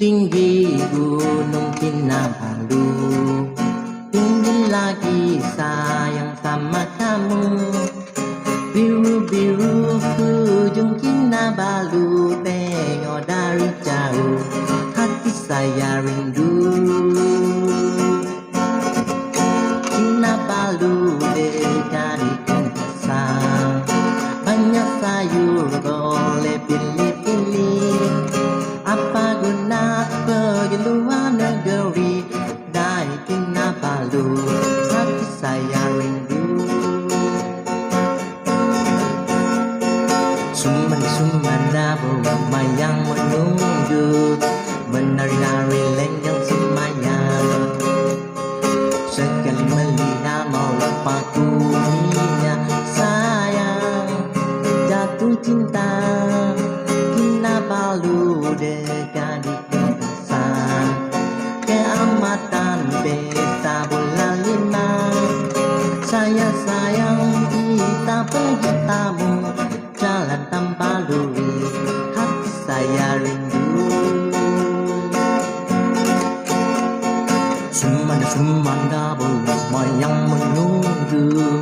tinggi Gunung Kinabalu, tinggi lagi sayang sama kamu. Biru-biru ujung Kinabalu, tengok dari jauh hati saya rindu. Kinabalu dekat di Denpasar, banyak sayur boleh pilih-pilih. Apa guna pergi luar negeri dari Kinabalu, hati saya rindu. Suman-suman ramai yang menunggu, menari-nari lenggang semayang. Sekali melihat mau lupa dunia, sayang jatuh cinta. Kinabalu dekat di Denpasar, keamatan pesta bulan 5. Saya sayang kita pergi tamu, jalan tanpa duri, hati saya rindu. Semanda ramai yang menunggu,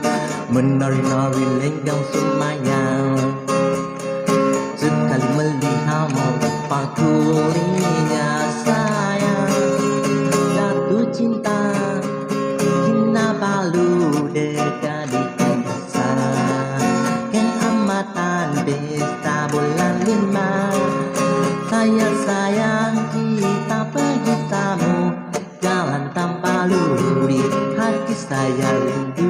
menari-nari lenggang semayang. Sekali melihat mau lupa kulinya, sayang jatuh cinta. Kinabalu dekat di Denpasar, keamatan pesta bulan 5. Saya sayang kita pergi tamu, jalan tanpa luri, hati saya rindu.